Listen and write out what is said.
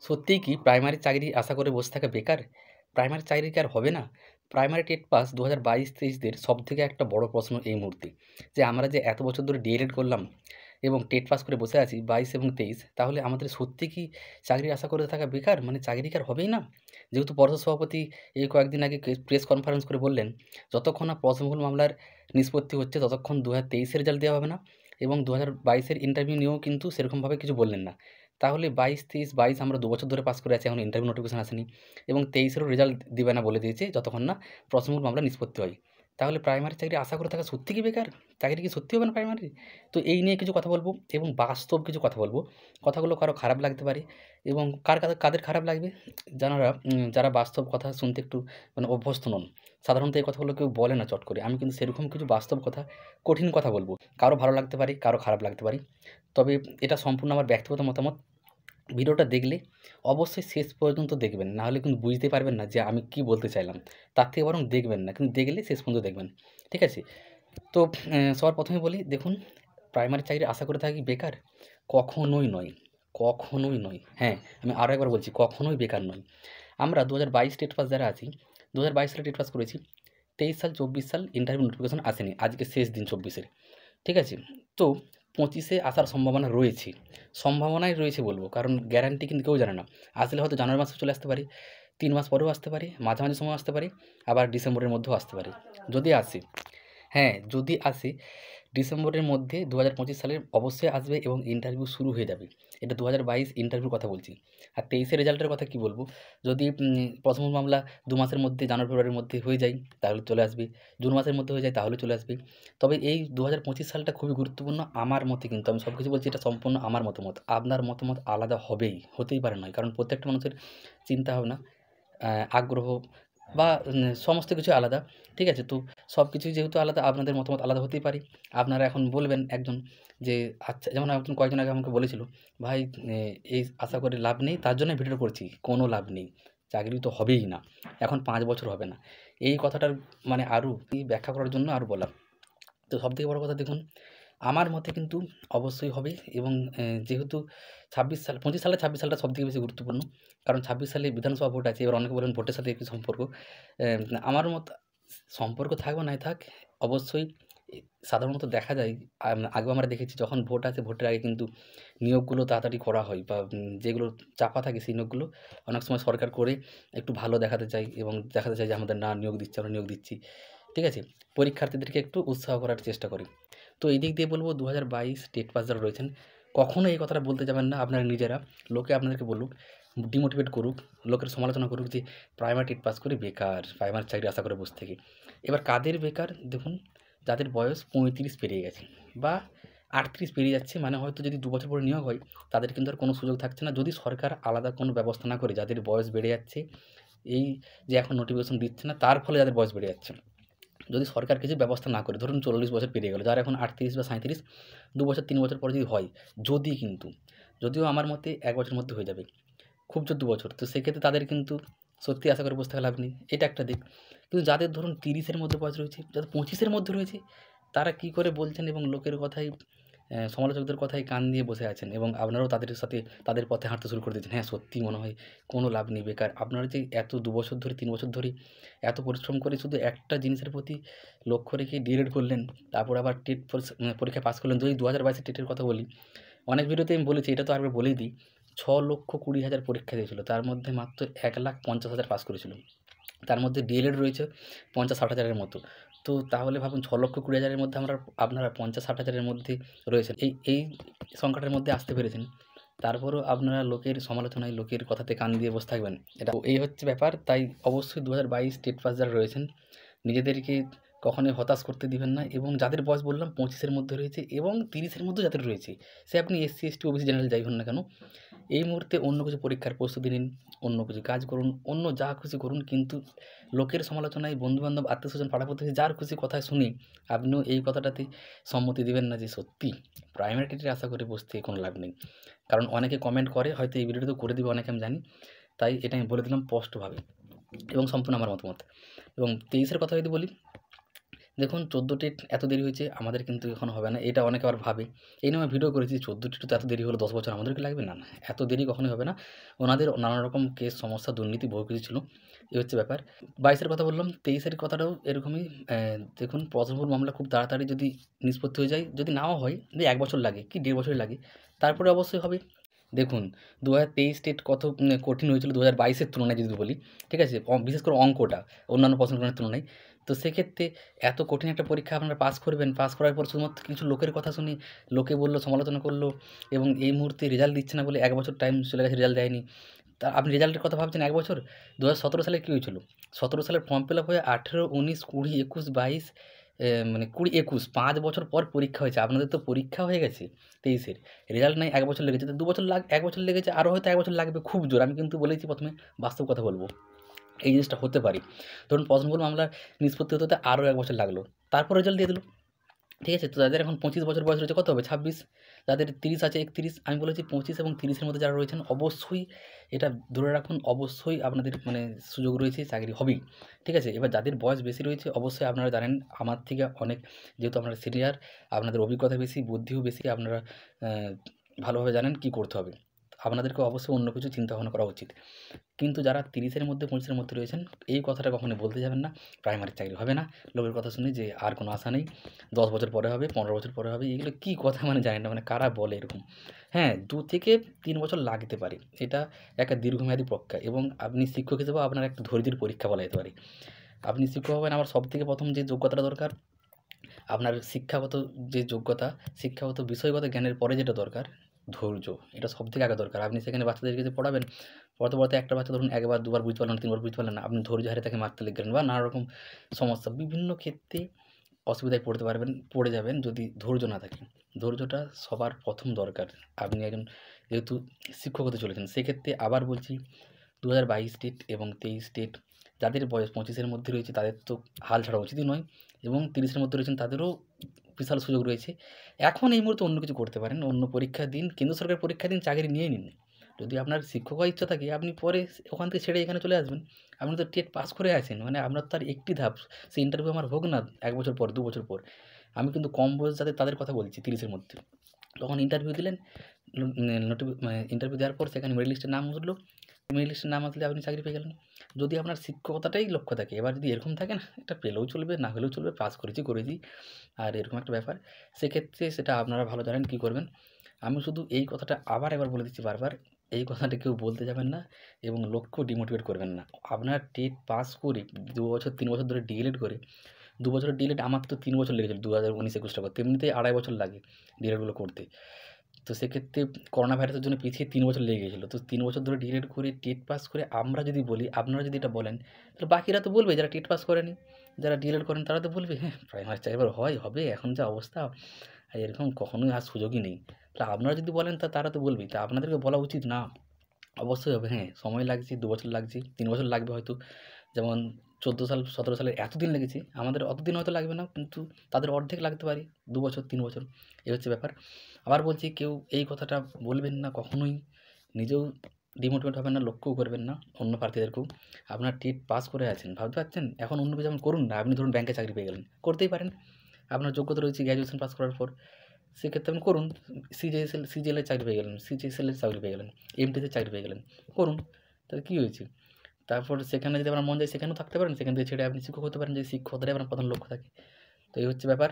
সত্যিই কি প্রাইমারি চাকরি আশা করে বসে থাকা বেকার? প্রাইমারি চাকরি কি আর হবে না? প্রাইমারি টেট পাস ২০২২-২৩ সবথেকে একটা বড় প্রশ্ন এই মুহূর্তে। যে আমরা যে এত বছর ধরে ডিএলএড করলাম এবং টেট পাস করে বসে আছি ২২ এবং ২৩, তাহলে আমাদের সত্যি কি চাকরি আশা করে থাকা বেকার? মানে চাকরি কি আর হবেই না? যেহেতু পর্ষদ সভাপতি এই কয়েকদিন আগে প্রেস কনফারেন্স করে বললেন, যতক্ষণ না পথমূল মামলার নিষ্পত্তি হচ্ছে ততক্ষণ ২০২৩ এর রেজাল্ট দেওয়া হবে না এবং ২০২২ এর ইন্টারভিউ নিয়েও কিন্তু সেরকমভাবে কিছু বললেন না। তাহলে ২২, ২৩, ২২ আমরা ২ বছর ধরে পাস করে আছি, এখনো ইন্টারভিউ নোটিফিকেশন আসেনি এবং ২৩ এরও রেজাল্ট দিবে না বলে দিয়েছে যতক্ষণ না প্রথমমূল মামলা নিষ্পত্তি হয়। তাহলে প্রাইমারি চাকরি আশা করে থাকা সত্যি কি বেকার? চাকরি কি সত্যি হবে না প্রাইমারি? তো এই নিয়ে কিছু কথা বলব এবং বাস্তব কিছু কথা বলব। কথাগুলো কারো খারাপ লাগতে পারে এবং কাদের খারাপ লাগবে? যারা বাস্তব কথা শুনতে একটু মানে অভ্যস্ত নন। সাধারণত এই কথাগুলো কেউ বলে না চট করে। আমি কিন্তু সেরকম কিছু বাস্তব কথা, কঠিন কথা বলব। কারো ভালো লাগতে পারে, কারো খারাপ লাগতে পারে। তবে এটা সম্পূর্ণ আমার ব্যক্তিগত মতামত। ভিডিওটা দেখলে অবশ্যই শেষ পর্যন্ত দেখবেন। না হলে কিন্তু বুঝতে পারবেন না যে আমি কী বলতে চাইলাম। তার থেকে বরং দেখবেন না। কিন্তু দেখলে শেষ পর্যন্ত দেখবেন। ঠিক আছে? তো সবার ১ম এ বলি, দেখুন, প্রাইমারি চাকরি আশা করে থাকি বেকার? কখনোই নয়, কখনোই নয়। হ্যাঁ, আমি আরও একবার বলছি, কখনোই বেকার নয়। আমরা ২০২২ টেট পাস যারা আছি, ২০২২ সালে টেট পাস করেছি। ২৩ সাল, ২৪ সাল ইন্টারভিউ নোটিফিকেশন আসেনি। আজকে শেষ দিন ২৪ এর। ঠিক আছে? তো ২৫ এ আসার সম্ভাবনা রয়েছে। সম্ভাবনাই রয়েছে বলব। কারণ গ্যারান্টি কিন্তু কেউ জানে না। আসলে হয়তো জানুয়ারি মাসে চলে আসতে পারে, ৩ মাস পরেও আসতে পারে, মাঝামাঝি সময়েও আসতে পারে, আবার ডিসেম্বরের মধ্যেও আসতে পারে। যদি আসে, হ্যাঁ, যদি আসে ডিসেম্বরের মধ্যে ২০২৫ সালের অবশ্যই আসবে এবং ইন্টারভিউ শুরু হয়ে যাবে। এটা ২০২২ ইন্টারভিউর কথা বলছি। আর ২৩ এর রেজাল্টের কথা কি বলব? যদি প্রথম মামলা ২ মাসের মধ্যে, জানুয়ারি-ফেব্রুয়ারির মধ্যে হয়ে যায় তাহলে চলে আসবে। জুন মাসের মধ্যে হয়ে যায় তাহলে চলে আসবে। তবে এই ২০২৫ সালটা খুবই গুরুত্বপূর্ণ আমার মতে কিন্তু। আমি সবকিছু বলছি, এটা সম্পূর্ণ আমার মতামত। আপনার মতামত আলাদা হবেই, হতেই পারে নয়। কারণ প্রত্যেকটা মানুষের চিন্তাভাবনা, আগ্রহ বা সমস্ত কিছুই আলাদা। ঠিক আছে? তো সবকিছুই যেহেতু আলাদা, আপনাদের মতামত আলাদা হতেই পারে। আপনারা এখন বলবেন একজন যে, আচ্ছা, যেমন একজন কয়েকদিন আগে আমাকে বলেছিল, "ভাই, এ এই আশা করে লাভ নেই, তার জন্যই ভিডিওটা করছি।" কোনো লাভ নেই। চাকরি তো হবেই না। এখন ৫ বছর হবে না। এই কথাটার মানে আরও ব্যাখ্যা করার জন্য আরও বলা। তো সবথেকে বড় কথা, দেখুন, আমার মতে কিন্তু অবশ্যই হবে এবং যেহেতু ২৫ সালে ২৬ সালটা সবথেকে বেশি গুরুত্বপূর্ণ। কারণ ২৬ সালে বিধানসভা ভোট আছে। এবার অনেকে বলবেন ভোটের সাথে কি সম্পর্ক? আমার মত সম্পর্ক থাক বা নাই থাক, অবশ্যই এ সাধারণত দেখা যায়, আগেও আমরা দেখেছি যখন ভোট আসে, ভোটের আগে কিন্তু নিয়োগগুলো তাড়াতাড়ি করা হয় বা যেগুলো চাপা থাকে সেই নিয়োগগুলো অনেক সময় সরকার করে একটু ভালো দেখাতে চায় এবং দেখাতে চায় যে আমাদের না নিয়োগ দিচ্ছে, আমরা নিয়োগ দিচ্ছি। ঠিক আছে? পরীক্ষার্থীদেরকে একটু উৎসাহ করার চেষ্টা করে। তো এই দিক দিয়ে বলব, ২০২২ টেট পাস যারা রয়েছেন, কখনো এই কথাটা বলতে যাবেন না আপনারা নিজেরা। লোকে আপনাদেরকে বলুক, ডিমোটিভেট করুক, লোকের সমালোচনা করুক যে প্রাইমারি টেট পাস করে বেকার, প্রাইমারি চাকরি আশা করে বসে থেকে। এবার কাদের বেকার দেখুন, যাদের বয়স ৩৫ পেরিয়ে গেছে বা ৩৮ পেরিয়ে যাচ্ছে, মানে হয়তো যদি ২ বছর পরে নিয়োগ হয়, তাদের কিন্তু আর কোনো সুযোগ থাকছে না। যদি সরকার আলাদা কোনো ব্যবস্থা না করে, যাদের বয়স বেড়ে যাচ্ছে, এই যে এখন নোটিফিকেশন দিচ্ছে না, তার ফলে যাদের বয়স বেড়ে যাচ্ছে। যদি সরকার কিছু ব্যবস্থা না করে, ধরুন ৪০ বছর পেরিয়ে গেল, যার এখন ৩৮ বা ৩৭, ২ বছর ৩ বছর পরে যদি হয়, যদি কিন্তু, যদিও আমার মতে ১ বছরের মধ্যে হয়ে যাবে। খুব জোর ২ বছর। তো সেক্ষেত্রে তাদের কিন্তু সত্যি আশা করে বসে থাকা লাভ নেই। এটা একটা দিক। কিন্তু যাদের ধরুন ৩০ এর মধ্যে বয়স রয়েছে, যাদের ২৫ এর মধ্যে রয়েছে, তারা কি করে বলছেন এবং লোকের কথায়, সমালোচকদের কথায় কান দিয়ে বসে আছেন এবং আপনারাও তাদের সাথে তাদের পথে হাঁটতে শুরু করে দিয়েছেন। হ্যাঁ, সত্যিই মনে হয় কোনো লাভ নেই, বেকার। আপনারা যে এত ২ বছর ধরে, ৩ বছর ধরে এত পরিশ্রম করে শুধু একটা জিনিসের প্রতি লক্ষ্য রেখে ডিএলএড করলেন, তারপর আবার টেট পরীক্ষায় পাস করলেন। যদি ২০২২ এর টেটের কথা বলি, অনেক ভিডিওতে আমি বলেছি, এটা তো আরেকবার বলেই দিই। ৬,২০,০০০ পরীক্ষা দিয়েছিল। তার মধ্যে মাত্র ১,৫০,০০০ পাস করেছিল। তার মধ্যে ডিএলএড রয়েছে ৫০-৬০ হাজারের মতো। তো তাহলে ভাবুন, ৬,২০,০০০ এর মধ্যে আপনারা ৫০-৬০ হাজারের মধ্যে রয়েছেন। এই সংখ্যাটার মধ্যে আসতে পেরেছেন। তারপরেও আপনারা লোকের সমালোচনায়, লোকের কথাতে কান দিয়ে বসে থাকবেন। এটা এই হচ্ছে ব্যাপার। তাই অবশ্যই ২০২২ টেট পাস যারা রয়েছেন, নিজেদেরকে কখনোই হতাশ করতে দিবেন না এবং যাদের বয়স বললাম ২৫ এর মধ্যে রয়েছে এবং ৩০ এর মধ্যেও যাদের রয়েছে, সে আপনি এসসি, এসটি, ওবিসি, জেনারেল যাই হন না কেন, এই মুহূর্তে অন্য কিছু পরীক্ষার প্রস্তুতি নিন, অন্য কিছু কাজ করুন, অন্য যা খুশি করুন। কিন্তু লোকের সমালোচনায়, বন্ধু-বান্ধব, আত্মীয়স্বজন, পাড়া-প্রতিবেশী যার খুশি কথা শুনে আপনিও এই কথাটাতে সম্মতি দিবেন না যে সত্যি প্রাইমারি টেটের আশা করে বসে থেকে কোনো লাভ নেই। কারণ অনেকে কমেন্ট করে, হয়তো এই ভিডিওটাতেও করে দিবে অনেকে, আমি জানি। তাই এটা আমি বলে দিলাম স্পষ্টভাবে এবং সম্পূর্ণ আমার মতামত। এবং ২৩ এর কথা যদি বলি, দেখুন 14 টেট এত দেরি হয়েছে, আমাদের কিন্তু এখন হবে না। এটা অনেকে আবার ভাবে। এই নিয়ে আমি ভিডিও করেছি 14 টেট তো এত দেরি হলো 10 বছর আমাদের কি লাগবে? না, না। এত দেরি কখনোই হবে না। ওনাদের নানা রকম কেস, সমস্যা, দুর্নীতি বহু কিছু ছিল। এই হচ্ছে ব্যাপার। 22 এর কথা বললাম, 23 এর কথাটাও এরকমই। দেখুন পছন্দভুল মামলা খুব তাড়াতাড়ি যদি নিষ্পত্তি হয়ে যায়, যদি নাও হয়, যদি 1 বছর লাগে কি 1.5 বছরই লাগে, তারপরে অবশ্যই হবে। দেখুন 2023 টেট কত কঠিন হয়েছিল 2022 এর তুলনায় যদি বলি, ঠিক আছে? বিশেষ করে অঙ্কটা অন্যান্য প্রশ্নগুলোর তুলনায়। তো সেক্ষেত্রে এত কঠিন একটা পরীক্ষা আপনারা পাস করবেন, পাস করার পর শুধুমাত্র কিছু লোকের কথা শুনে, লোকে বলল, সমালোচনা করলো এবং এই মুহূর্তে রেজাল্ট দিচ্ছে না বলে 1 বছর টাইম চলে গেছে, রেজাল্ট দেয়নি। তা আপনি রেজাল্টের কথা ভাবছেন 1 বছর? 2017 সালে কী হয়েছিল? 17 সালের ফর্ম ফিল আপ হয়ে 18, 19, 20, 21, 22 মানে 20, 21 5 বছর পর পরীক্ষা হয়েছে। আপনাদের তো পরীক্ষা হয়ে গেছে 23 এর। রেজাল্ট নাই 1 বছর লেগেছে। তো 2 বছর 1 বছর লেগেছে, আরও হয়তো 1 বছর লাগবে খুব জোর। আমি কিন্তু বলেছি ১ম এ বাস্তব কথা বলব। এই জিনিসটা হতে পারে। ধরুন পছন্দভুল মামলার নিষ্পত্তি হতে আরও 1 বছর লাগলো। তারপর রেজাল্ট দিয়ে দিল। ঠিক আছে? তো যাদের এখন 25 বছর বয়স রয়েছে কত হবে? 26। যাদের 30 আছে 31। আমি বলেছি 25 এবং 30 এর মধ্যে যারা রয়েছেন অবশ্যই এটা ধরে রাখুন, অবশ্যই আপনাদের মানে সুযোগ রয়েছে, চাকরি হবেই। ঠিক আছে? এবার যাদের বয়স বেশি রয়েছে অবশ্যই আপনারা জানেন আমার থেকে অনেক, যেহেতু আপনারা সিনিয়র, আপনাদের অভিজ্ঞতা বেশি, বুদ্ধিও বেশি, আপনারা অ্যা ভালোভাবে জানেন কী করতে হবে। আপনাদেরকে অবশ্যই অন্য কিছু চিন্তাভাবনা করা উচিত। কিন্তু যারা 30 এর মধ্যে 25 এর মধ্যে রয়েছেন, এই কথাটা কখনোই বলতে যাবেন না, প্রাইমারির চাকরি হবে না। লোকের কথা শুনে যে আর কোনো আশা নেই, 10 বছর পরে হবে, 15 বছর পরে হবে, এগুলো কী কথা মানে জানি না, মানে কারা বলে এরকম? হ্যাঁ, 2 থেকে 3 বছর লাগতে পারে। এটা একটা দীর্ঘমেয়াদী প্রক্রিয়া এবং আপনি শিক্ষক হিসেবেও আপনার একটা ধৈর্যের পরীক্ষা বলা যেতে পারে। আপনি শিক্ষক হবেন, আমার সবথেকে ১ম যে যোগ্যতাটা দরকার, আপনার শিক্ষাগত যে যোগ্যতা, শিক্ষাগত বিষয়গত জ্ঞানের পরে যেটা দরকার, ধৈর্য। এটা সবথেকে আগে দরকার। আপনি সেখানে বাচ্চাদেরকে যে পড়াবেন, পড়াতে, পড়াতে একটা বাচ্চা ধরুন 1 বার 2 বার বুঝতে পারল না, 3 বার বুঝতে পারলেন না। আপনি ধৈর্য হারিয়ে তাকে মারতে লেগে গেলেন বা নানা রকম সমস্যা। বিভিন্ন ক্ষেত্রে অসুবিধায় পড়ে যাবেন যদি ধৈর্য না থাকে। ধৈর্যটা সবার ১ম দরকার। আপনি একজন যেহেতু শিক্ষক হতে চলেছেন, সেক্ষেত্রে আবার বলছি 2022 টেট এবং 23 টেট যাদের বয়স 25 এর মধ্যে রয়েছে তাদের তো হাল ছাড়া উচিতই নয় এবং 30 এর মধ্যে রয়েছেন তাদেরও বিশাল সুযোগ রয়েছে। এখন এই মুহূর্তে অন্য কিছু করতে পারেন। অন্য পরীক্ষা দিন, কেন্দ্র সরকারের পরীক্ষা দিন, চাকরি নিয়ে নিন। যদি আপনার শিক্ষক হওয়ার ইচ্ছা থাকে আপনি পরে ওখান থেকে ছেড়ে এখানে চলে আসবেন। আপনি তো টেট পাস করে আছেন। মানে আপনার তো আর একটি ধাপ, সেই ইন্টারভিউ আমার হোক না ১ বছর পর, ২ বছর পর। আমি কিন্তু কম বয়স যাদের তাদের কথা বলছি 30 এর মধ্যে। তখন ইন্টারভিউ দিলেন, মানে ইন্টারভিউ দেওয়ার পর সেখানে মেরিট লিস্টে নাম উঠলো। মেরিট লিস্টে নাম আসলে আপনি চাকরি পেয়ে গেলেন। যদি আপনার শিক্ষকতাটাই লক্ষ্য থাকে, এবার যদি এরকম থাকে না, এটা পেলেও চলবে, না হলেও চলবে, পাস করেছি, করেছি। আর এরকম একটা ব্যাপার। সেক্ষেত্রে সেটা আপনারা ভালো জানেন কী করবেন। আমি শুধু এই কথাটা আবার একবার বলে দিচ্ছি বারবার, এই কথাটা কেউ বলতে যাবেন না এবং লোককেও ডিমোটিভেট করবেন না। আপনার টেট পাস করে ২ বছর ৩ বছর ধরে ডিএলএড করে, ২ বছরের ডিএলএড আমার তো ৩ বছর লেগেছিল ২০১৯-২১ টা করতে। এমনিতেই ২.৫ বছর লাগে ডিএলএডগুলো করতে। তো সেক্ষেত্রে করোনা ভাইরাসের জন্য পিছিয়ে 3 বছর লেগে গিয়েছিল। তো 3 বছর ধরে ডিএলএড করে টেট পাস করে আমরা যদি বলি, আপনারা যদি এটা বলেন, তাহলে বাকিরা তো বলবে যারা টেট পাস করেনি, যারা ডিএলএড করেন তারা তো বলবে, "হ্যাঁ, প্রাইমারি চাকরি এবার হয়, হবে, এখন যা অবস্থা, এরকম কখনোই আর সুযোগই নেই।" তা আপনারা যদি বলেন তারা তো বলবেই। তা আপনাদেরকে বলা উচিত না? অবশ্যই হবে। হ্যাঁ, সময় লাগছে, ২ বছর লাগছে, ৩ বছর লাগবে হয়তো। যেমন ১৪ সাল, ১৭ সালে এতদিন লেগেছে, আমাদের অতদিন হয়তো লাগবে না, কিন্তু তাদের অর্ধেক লাগতে পারে। ২ বছর, ৩ বছর। এই হচ্ছে ব্যাপার। আবার বলছি কেউ এই কথাটা বলবেন না কখনোই। নিজেও ডিমোটিভেট হবেন না, লক্ষ্যও করবেন না অন্য প্রার্থীদেরকেও। আপনার টেট পাস করে আছেন, ভাবতে পারছেন? এখন অন্য কিছু যেমন করুন না। আপনি ধরুন ব্যাংকে চাকরি পেয়ে গেলেন। করতেই পারেন। আপনার যোগ্যতা রয়েছে গ্র্যাজুয়েশন পাস করার পর। সেক্ষেত্রে আপনি করুন। সিজিএল এর চাকরি পেয়ে গেলেন, সিজিএসএল এর চাকরি পেয়ে গেলেন, এমটিএস এর চাকরি পেয়ে গেলেন। করুন। তাতে কী হয়েছে? তারপর সেখানে যদি আপনার মন যায় সেখানেও থাকতে পারেন। সেখান থেকে ছেড়ে আপনি শিক্ষক হতে পারেন যদি শিক্ষকতাটাই আপনার প্রধান লক্ষ্য থাকে। তো এই হচ্ছে ব্যাপার।